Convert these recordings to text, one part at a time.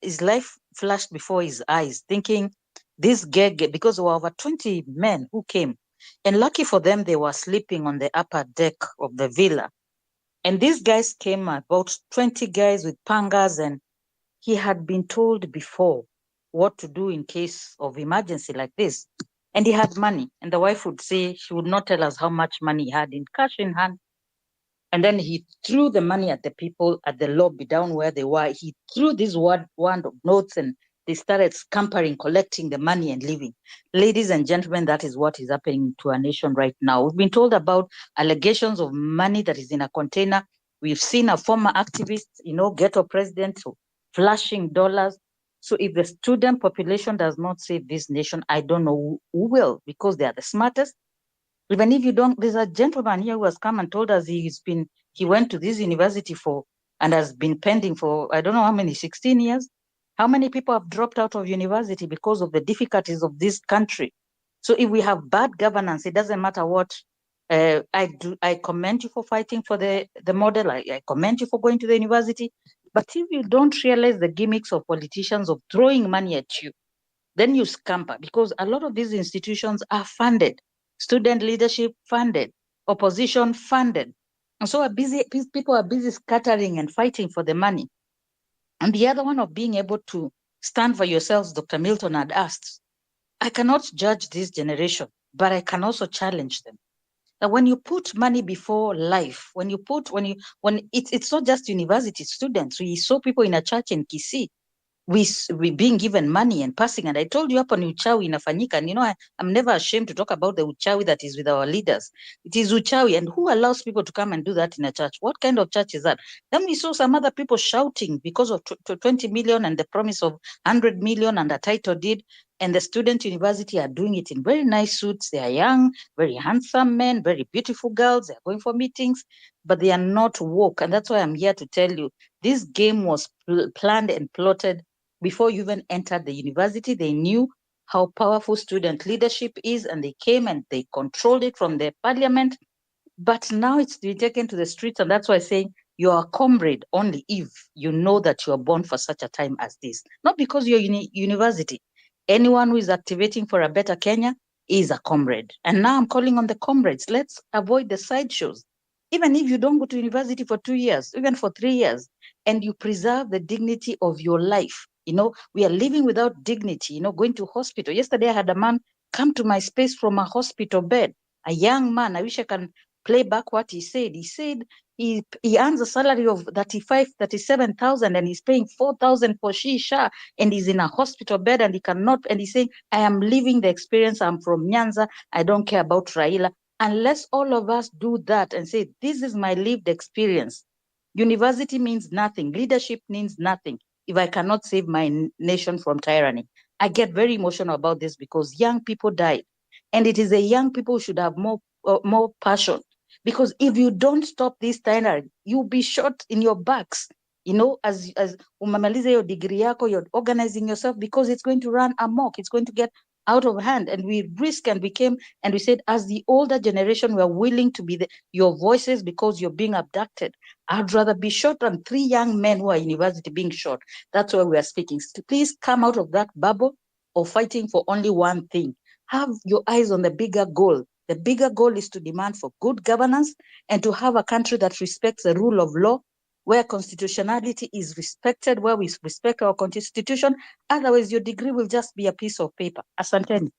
his life flashed before his eyes, thinking this gig, because there were over 20 men who came. And lucky for them, they were sleeping on the upper deck of the villa. And these guys came, about 20 guys with pangas, and he had been told before what to do in case of emergency like this. And he had money. And the wife would say she would not tell us how much money he had in cash in hand. And then he threw the money at the people at the lobby down where they were. He threw this wand of notes, and they started scampering, collecting the money and leaving. Ladies and gentlemen, that is what is happening to our nation right now. We've been told about allegations of money that is in a container. We've seen a former activist, ghetto president, flashing dollars. So if the student population does not save this nation, I don't know who will, because they are the smartest. Even if you don't, there's a gentleman here who has come and told us he went to this university and has been pending for, I don't know how many, 16 years. How many people have dropped out of university because of the difficulties of this country? So if we have bad governance, it doesn't matter what. I commend you for fighting for the model. I commend you for going to the university. But if you don't realize the gimmicks of politicians of throwing money at you, then you scamper, because a lot of these institutions are funded, student leadership funded, opposition funded. And so people are busy scattering and fighting for the money. And the other one of being able to stand for yourselves, Dr. Milton had asked, I cannot judge this generation, but I can also challenge them. That when you put money before life, when it's not just university students. We saw people in a church in Kisii, we being given money and passing. And I told you hapa ni uchawi inafanyika. And I'm never ashamed to talk about the uchawi that is with our leaders. It is uchawi. And who allows people to come and do that in a church? What kind of church is that? Then we saw some other people shouting because of 20 million and the promise of 100 million and a title deed. And the student university are doing it in very nice suits. They are young, very handsome men, very beautiful girls. They are going for meetings, but they are not woke. And that's why I'm here to tell you, this game was planned and plotted before you even entered the university. They knew how powerful student leadership is, and they came and they controlled it from the parliament. But now it's been taken to the streets, and that's why I'm saying you're a comrade only if you know that you are born for such a time as this. Not because you're in university. Anyone who is activating for a better Kenya is a comrade. And now I'm calling on the comrades. Let's avoid the sideshows. Even if you don't go to university for 2 years, even for 3 years, and you preserve the dignity of your life. We are living without dignity, going to hospital. Yesterday, I had a man come to my space from a hospital bed, a young man. I wish I can play back what he said. He said he earns a salary of 37,000 and he's paying 4,000 for shisha, and he's in a hospital bed and he cannot, and he's saying, I am living the experience. I'm from Nyanza. I don't care about Raila. Unless all of us do that and say, this is my lived experience. University means nothing. Leadership means nothing if I cannot save my nation from tyranny. I get very emotional about this because young people died. And it is the young people who should have more passion. Because if you don't stop this tyranny, you'll be shot in your backs. As umamaliza your degree yako, you're organizing yourself, because it's going to run amok. It's going to get out of hand. And we risk, and we said, as the older generation, we're willing to be your voices because you're being abducted. I'd rather be shot than 3 young men who are in university being shot. That's why we are speaking. Please come out of that bubble of fighting for only one thing. Have your eyes on the bigger goal. The bigger goal is to demand for good governance and to have a country that respects the rule of law, where constitutionality is respected, where we respect our constitution. Otherwise, your degree will just be a piece of paper. Asanteni.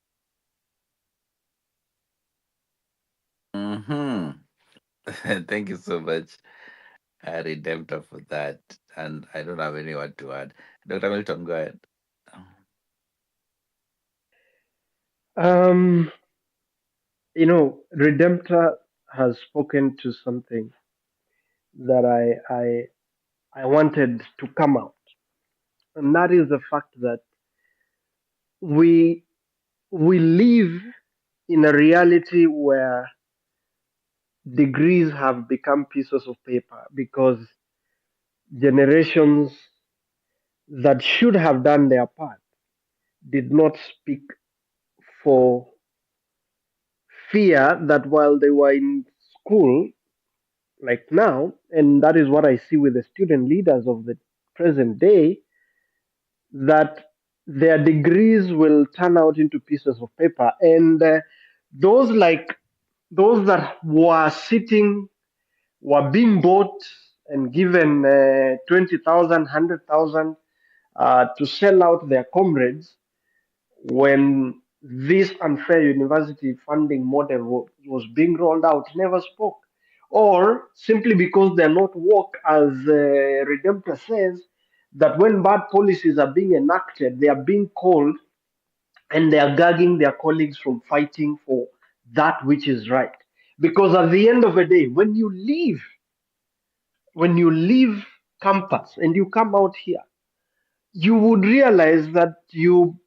Thank you so much, Redemptor, for that. And I don't have anyone to add. Dr. Milton, go ahead. Um, Redemptor has spoken to something that I wanted to come out, and that is the fact that we we live in a reality where degrees have become pieces of paper because generations that should have done their part did not speak for fear that while they were in school, like now, and that is what I see with the student leaders of the present day, that their degrees will turn out into pieces of paper, and those like those that were sitting were being bought and given 20,000, to sell out their comrades when this unfair university funding model was being rolled out, never spoke. Or simply because they're not woke, as Redemptor says, that when bad policies are being enacted, they are being called and they are gagging their colleagues from fighting for that which is right. Because at the end of the day, when you leave campus and you come out here, you would realize that you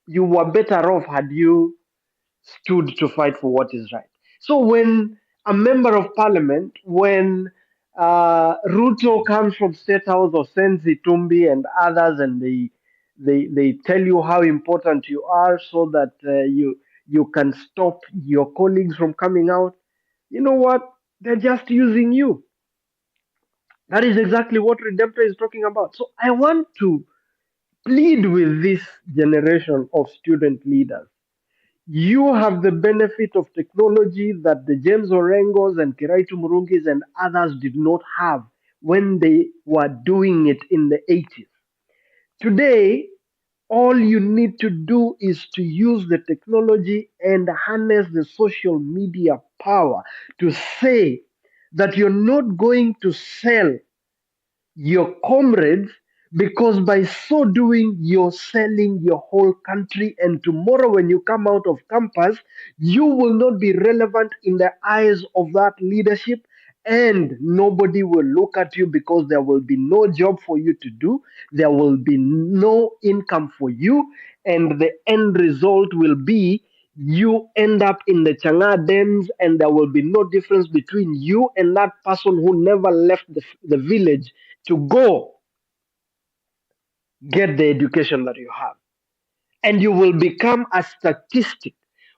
were better off had you stood to fight for what is right. So when a member of parliament, when Ruto comes from State House or sends Itumbi and others, and they tell you how important you are, so that you can stop your colleagues from coming out. You know what? They're just using you. That is exactly what Redemptor is talking about. So I want to plead with this generation of student leaders. You have the benefit of technology that the James Orengos and Kiraitu Murungis and others did not have when they were doing it in the 80s. Today, all you need to do is to use the technology and harness the social media power to say that you're not going to sell your comrades, because by so doing you're selling your whole country, and tomorrow when you come out of campus you will not be relevant in the eyes of that leadership, and nobody will look at you, because there will be no job for you to do, there will be no income for you, and the end result will be you end up in the changa dens, and there will be no difference between you and that person who never left the village to go get the education that you have. And you will become a statistic,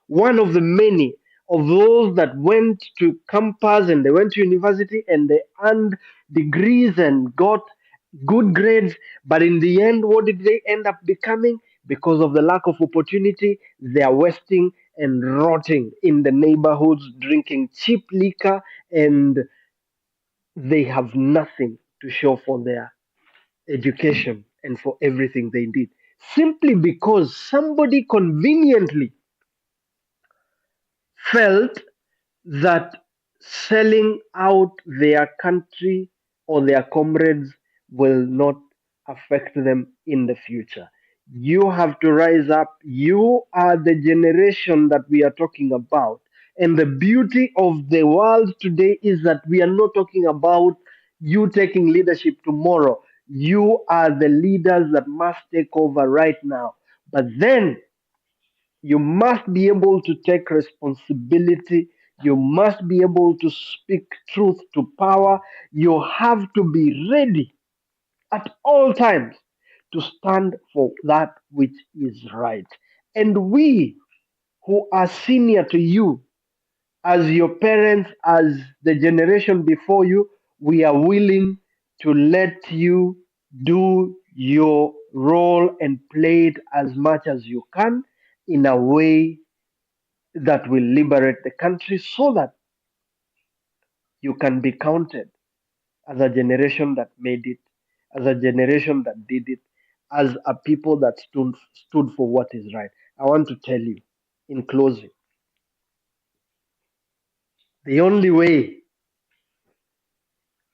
one of the many of those that went to campus and they went to university and they earned degrees and got good grades. But in the end, what did they end up becoming? Because of the lack of opportunity, they are wasting and rotting in the neighborhoods, drinking cheap liquor, and they have nothing to show for their education and for everything they did, simply because somebody conveniently felt that selling out their country or their comrades will not affect them in the future. You have to rise up. You are the generation that we are talking about. And the beauty of the world today is that we are not talking about you taking leadership tomorrow. You are the leaders that must take over right now. But then you must be able to take responsibility. You must be able to speak truth to power. You have to be ready at all times to stand for that which is right. And we who are senior to you, as your parents, as the generation before you, we are willing to let you do your role and play it as much as you can in a way that will liberate the country, so that you can be counted as a generation that made it, as a generation that did it, as a people that stood for what is right. I want to tell you in closing, the only way,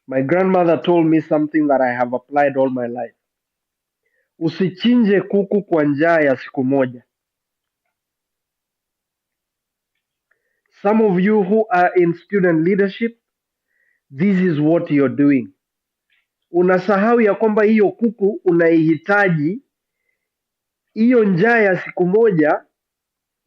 my grandmother told me something that I have applied all my life. Usichinje kuku kwa njaa ya siku moja. Some of you who are in student leadership, this is what you're doing. Unasahau ya kwamba hiyo kuku unaihitaji. Hiyo njaa ya siku moja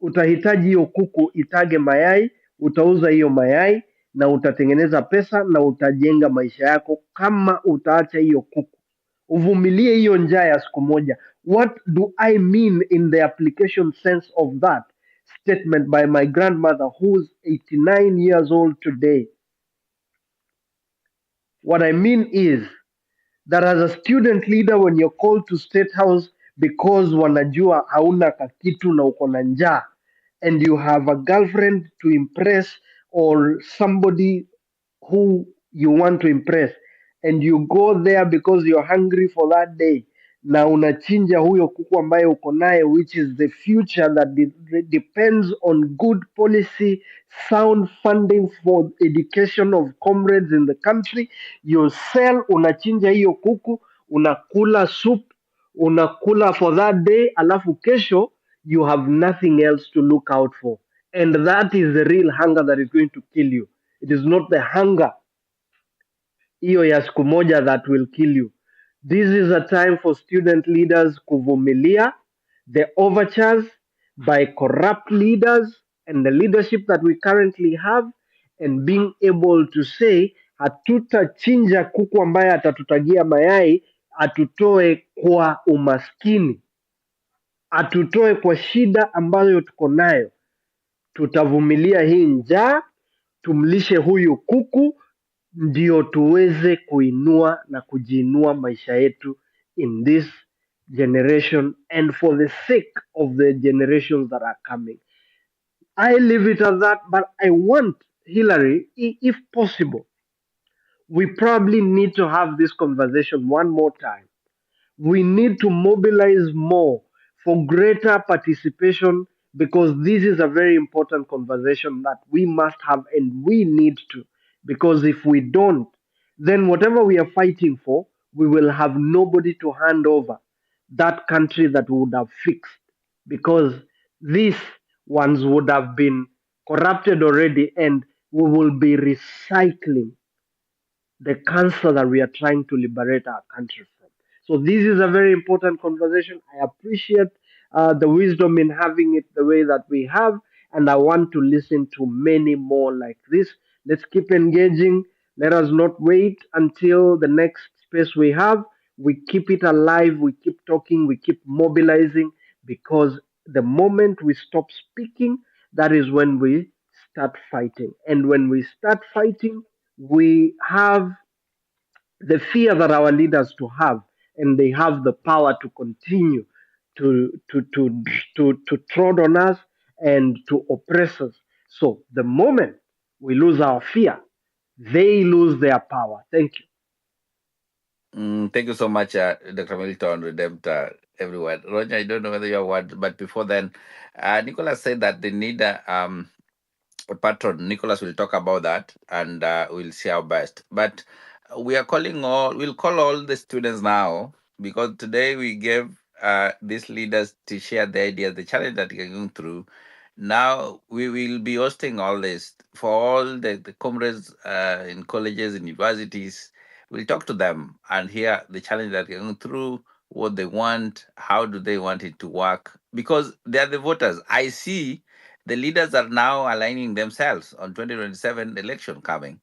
utahitaji hiyo kuku itage mayai, utauza hiyo mayai na utatengeneza pesa na utajenga maisha yako kama utaacha hiyo kuku. Uvumilie hiyo njaa ya siku moja. What do I mean in the application sense of that statement by my grandmother, who's 89 years old today? What I mean is that as a student leader, when you're called to State House, because wanajua hauna kakitu na uko na njaa, and you have a girlfriend to impress or somebody who you want to impress, and you go there because you're hungry for that day, na unachinja huyo kuku ambaye uko naye, which is the future that depends on good policy, sound funding for education of comrades in the country. You sell, unachinja hiyo kuku, unakula soup, unakula for that day, alafu kesho you have nothing else to look out for, and that is the real hunger that is going to kill you. It is not the hunger hiyo ya siku moja that will kill you. This is a time for student leaders kuvumilia the overtures by corrupt leaders and the leadership that we currently have, and being able to say hatutachinja kuku ambaye atatutagia mayai atutoe kwa umaskini, atutoe kwa shida ambayo tuko nayo. Tutavumilia hii njaa, tumlishe huyu kuku, ndio tuweze kuinua na kujiinua maisha yetu in this generation and for the sake of the generations that are coming. I leave it at that, but I want Hillary, if possible, we probably need to have this conversation one more time. We need to mobilize more for greater participation, because this is a very important conversation that we must have and we need to. Because if we don't, then whatever we are fighting for, we will have nobody to hand over that country that we would have fixed, because these ones would have been corrupted already, and we will be recycling the cancer that we are trying to liberate our country from. So this is a very important conversation. I appreciate the wisdom in having it the way that we have, and I want to listen to many more like this. Let's keep engaging. Let us not wait until the next space we have. We keep it alive. We keep talking. We keep mobilizing, because the moment we stop speaking, that is when we start fighting. And when we start fighting, we have the fear that our leaders to have, and they have the power to continue to trod on us and to oppress us. So the moment we lose our fear, they lose their power. Thank you. Thank you so much, Dr. Milton, Redemptor, everyone. Roger, I don't know whether you have what, but before then, Nicholas said that they need a patron. Nicholas will talk about that, and we'll see our best. But we'll call all the students now, because today we gave these leaders to share the ideas, the challenge that they're going through. Now we will be hosting all this for all the comrades in colleges and universities. We'll talk to them and hear the challenge that they're going through, what they want, how do they want it to work, because they are the voters. I see the leaders are now aligning themselves on 2027 election coming.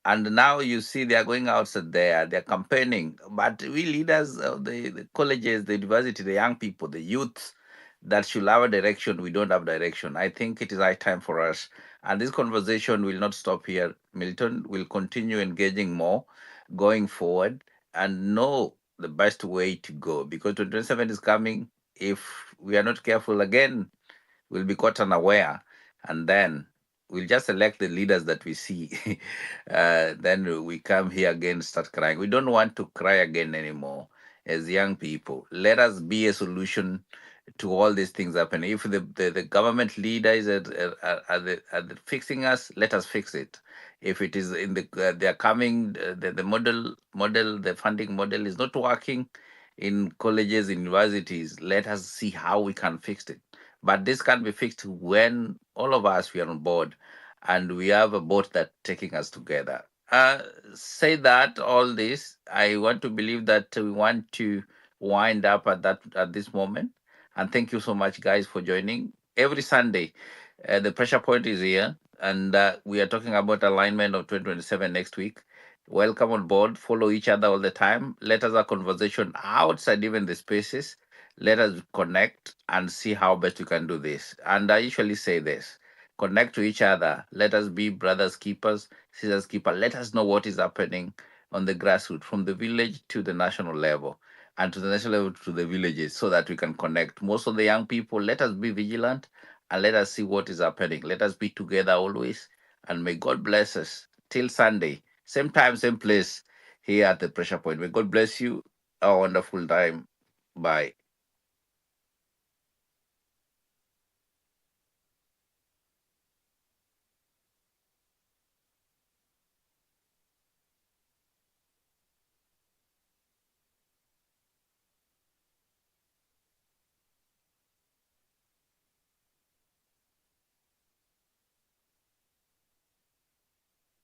And now you see they are going outside there, they're campaigning. But we leaders of the colleges, the university, the young people, the youth that should have a direction, we don't have direction. I think it is high time for us. And this conversation will not stop here. Milton will continue engaging more going forward and know the best way to go, because 2027 is coming. If we are not careful again, we'll be caught unaware, and then we'll just elect the leaders that we see. Then we come here again, start crying. We don't want to cry again anymore. As young people, let us be a solution to all these things happening. If the government leader is at fixing us, let us fix it. If it is in they are coming, the model, the funding model is not working in colleges, universities, let us see how we can fix it. But this can be fixed when all of us we are on board, and we have a boat that taking us together. Say that all this, I want to believe that we want to wind up at this moment. And thank you so much, guys, for joining. Every Sunday, the pressure point is here, and we are talking about alignment of 2027 next week. Welcome on board. Follow each other all the time. Let us have conversation outside even the spaces. Let us connect and see how best we can do this. And I usually say this: connect to each other. Let us be brothers keepers, sisters keeper. Let us know what is happening on the grassroots, from the village to the national level. and to the national level, to the villages, so that we can connect. Most of the young people, let us be vigilant and let us see what is happening. Let us be together always, and may God bless us till Sunday, same time, same place, here at the pressure point. May God bless you. A wonderful time. Bye.